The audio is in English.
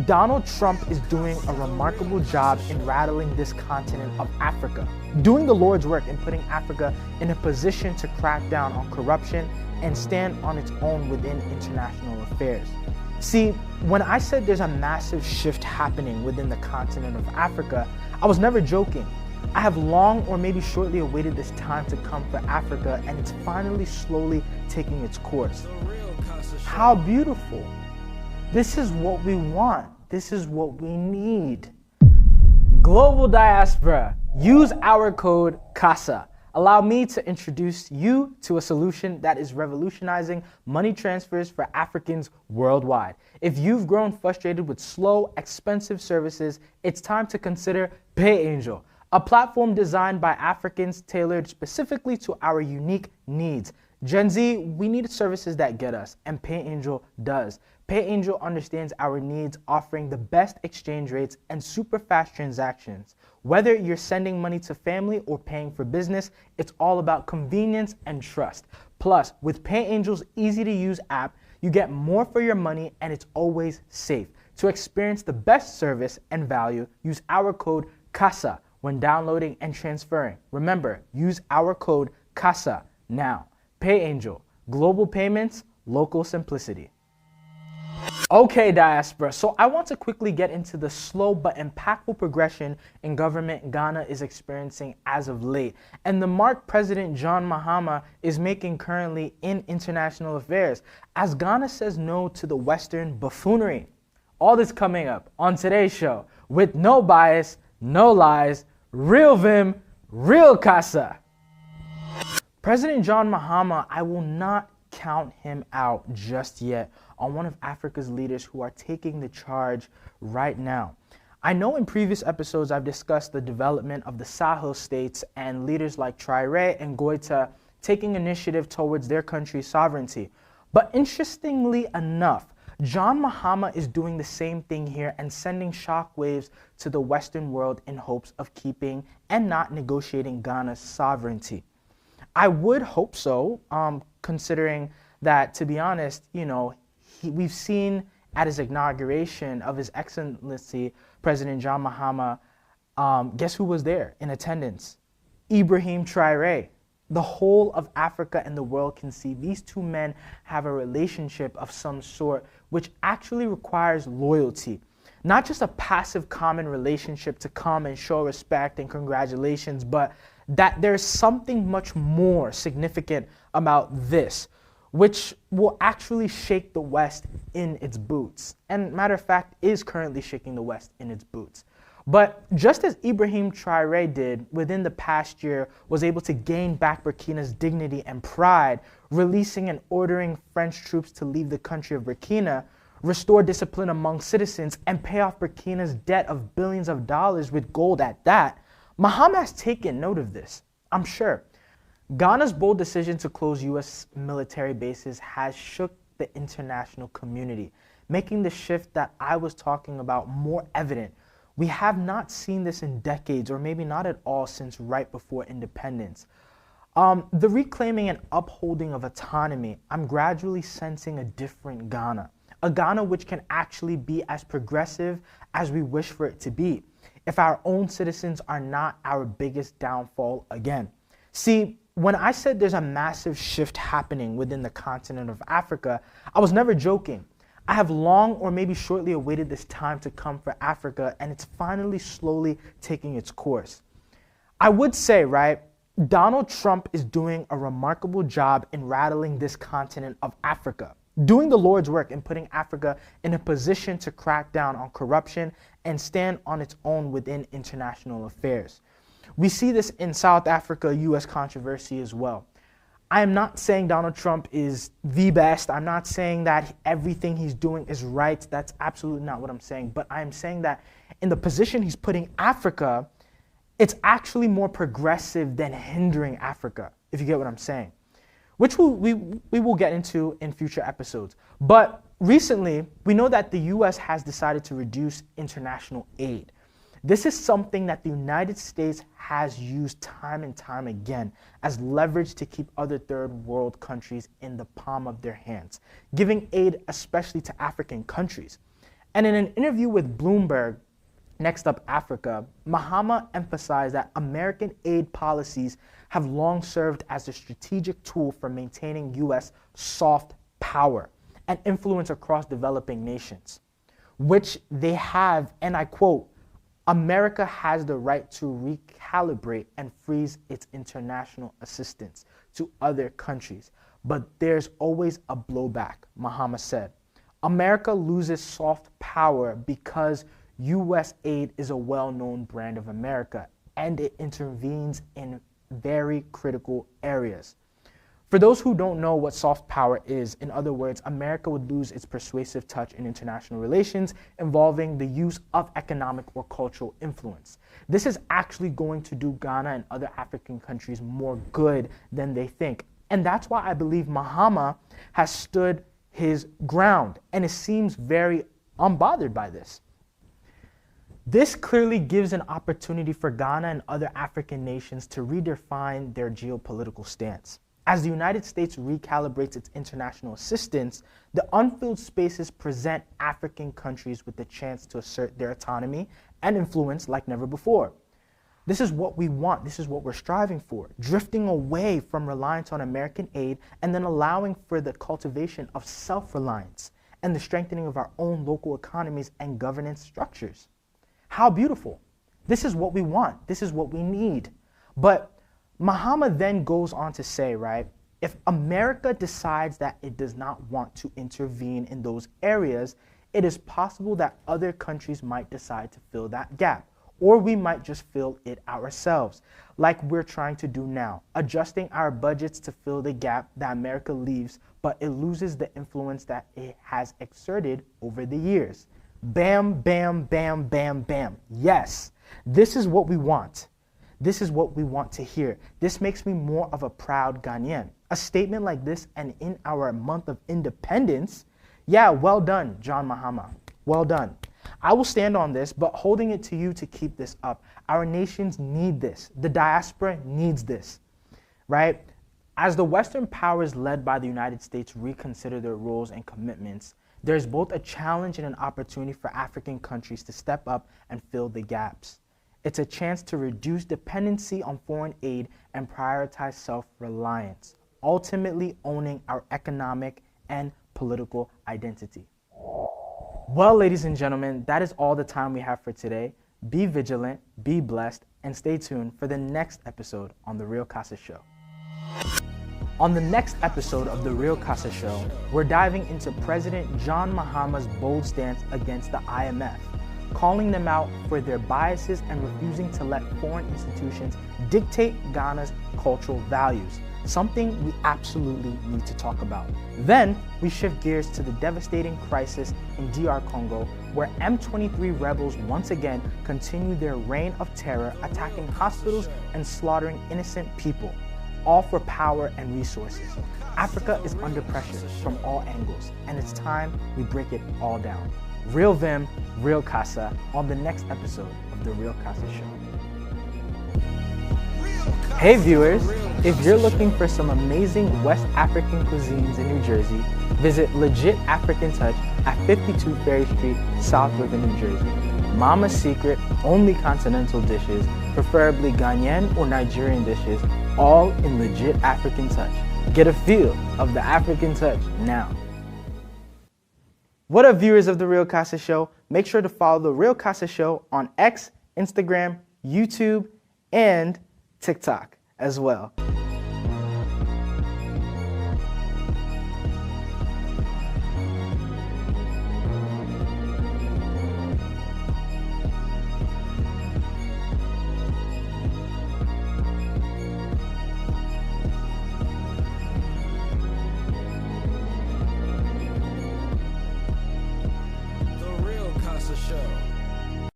Donald Trump is doing a remarkable job in rattling this continent of Africa, doing the Lord's work in putting Africa in a position to crack down on corruption and stand on its own within international affairs. See, when I said there's a massive shift happening within the continent of Africa, I was never joking. I have long or maybe shortly awaited this time to come for Africa, and it's finally slowly taking its course. How beautiful. This is what we want. This is what we need. Global diaspora, use our code Kasa. Allow me to introduce you to a solution that is revolutionizing money transfers for Africans worldwide. If you've grown frustrated with slow, expensive services, it's time to consider PayAngel, a platform designed by Africans tailored specifically to our unique needs. Gen Z, we need services that get us, and PayAngel does. PayAngel understands our needs, offering the best exchange rates and super fast transactions. Whether you're sending money to family or paying for business, it's all about convenience and trust. Plus, with PayAngel's easy-to-use app, you get more for your money and it's always safe. To experience the best service and value, use our code Kasa when downloading and transferring. Remember, use our code Kasa now. PayAngel, global payments, local simplicity. Okay, diaspora, so I want to quickly get into the slow but impactful progression in government Ghana is experiencing as of late, and the mark President John Mahama is making currently in international affairs, as Ghana says no to the Western buffoonery. All this coming up on today's show, with no bias, no lies, real Vim, real Kasa. President John Mahama, I will not count him out just yet on one of Africa's leaders who are taking the charge right now. I know in previous episodes I've discussed the development of the Sahel states and leaders like Traoré and Goita taking initiative towards their country's sovereignty. But interestingly enough, John Mahama is doing the same thing here and sending shockwaves to the Western world in hopes of keeping and not negotiating Ghana's sovereignty. I would hope so, considering that, to be honest, we've seen at his inauguration of His Excellency President John Mahama, guess who was there in attendance? Ibrahim Traoré. The whole of Africa and the world can see these two men have a relationship of some sort, which actually requires loyalty. Not just a passive common relationship to come and show respect and congratulations, but that there's something much more significant about this, which will actually shake the West in its boots. And matter of fact, is currently shaking the West in its boots. But just as Ibrahim Traoré did within the past year, was able to gain back Burkina's dignity and pride, releasing and ordering French troops to leave the country of Burkina, restore discipline among citizens, and pay off Burkina's debt of billions of dollars with gold at that, Mahama has taken note of this, I'm sure. Ghana's bold decision to close U.S. military bases has shook the international community, making the shift that I was talking about more evident. We have not seen this in decades, or maybe not at all since right before independence. The reclaiming and upholding of autonomy, I'm gradually sensing a different Ghana. A Ghana which can actually be as progressive as we wish for it to be, if our own citizens are not our biggest downfall again. See, when I said there's a massive shift happening within the continent of Africa, I was never joking. I have long or maybe shortly awaited this time to come for Africa, and it's finally slowly taking its course. I would say, right, Donald Trump is doing a remarkable job in rattling this continent of Africa, doing the Lord's work in putting Africa in a position to crack down on corruption and stand on its own within international affairs. We see this in South Africa-US controversy as well. I am not saying Donald Trump is the best. I'm not saying that everything he's doing is right. That's absolutely not what I'm saying. But I'm saying that in the position he's putting Africa, it's actually more progressive than hindering Africa, if you get what I'm saying, which we will get into in future episodes. But recently, we know that the U.S. has decided to reduce international aid. This is something that the United States has used time and time again as leverage to keep other third world countries in the palm of their hands, giving aid especially to African countries. And in an interview with Bloomberg, Next Up Africa, Mahama emphasized that American aid policies have long served as a strategic tool for maintaining U.S. soft power and influence across developing nations, which they have, and I quote, America has the right to recalibrate and freeze its international assistance to other countries, but there's always a blowback, Mahama said. America loses soft power because U.S. aid is a well-known brand of America, and it intervenes in very critical areas. For those who don't know what soft power is, in other words, America would lose its persuasive touch in international relations involving the use of economic or cultural influence. This is actually going to do Ghana and other African countries more good than they think. And that's why I believe Mahama has stood his ground, and it seems very unbothered by this. This clearly gives an opportunity for Ghana and other African nations to redefine their geopolitical stance. As the United States recalibrates its international assistance, the unfilled spaces present African countries with the chance to assert their autonomy and influence like never before. This is what we want. This is what we're striving for, drifting away from reliance on American aid and then allowing for the cultivation of self-reliance and the strengthening of our own local economies and governance structures. How beautiful. This is what we want. This is what we need. But Mahama then goes on to say, right, if America decides that it does not want to intervene in those areas, it is possible that other countries might decide to fill that gap, or we might just fill it ourselves, like we're trying to do now, adjusting our budgets to fill the gap that America leaves, but it loses the influence that it has exerted over the years. Bam, bam, bam, bam, bam. Yes, this is what we want. This is what we want to hear. This makes me more of a proud Ghanaian. A statement like this, and in our month of independence, yeah, well done, John Mahama. Well done. I will stand on this, but holding it to you to keep this up. Our nations need this. The diaspora needs this, right? As the Western powers led by the United States reconsider their roles and commitments, there's both a challenge and an opportunity for African countries to step up and fill the gaps. It's a chance to reduce dependency on foreign aid and prioritize self-reliance, ultimately owning our economic and political identity. Well, ladies and gentlemen, that is all the time we have for today. Be vigilant, be blessed, and stay tuned for the next episode on The Real Kasa Show. On the next episode of The Real Kasa Show, we're diving into President John Mahama's bold stance against the IMF, calling them out for their biases and refusing to let foreign institutions dictate Ghana's cultural values, something we absolutely need to talk about. Then, we shift gears to the devastating crisis in DR Congo, where M23 rebels once again continue their reign of terror, attacking hospitals and slaughtering innocent people, all for power and resources. Africa is under pressure from all angles, and it's time we break it all down. Real Vim, Real Kasa, on the next episode of The Real Kasa Show. Hey viewers, if you're looking for some amazing West African cuisines in New Jersey, visit Legit African Touch at 52 Ferry Street, South River, New Jersey. Mama's Secret, only continental dishes, preferably Ghanaian or Nigerian dishes, all in Legit African Touch. Get a feel of the African touch now. What up, viewers of The Real Kasa Show? Make sure to follow The Real Kasa Show on X, Instagram, YouTube, and TikTok as well.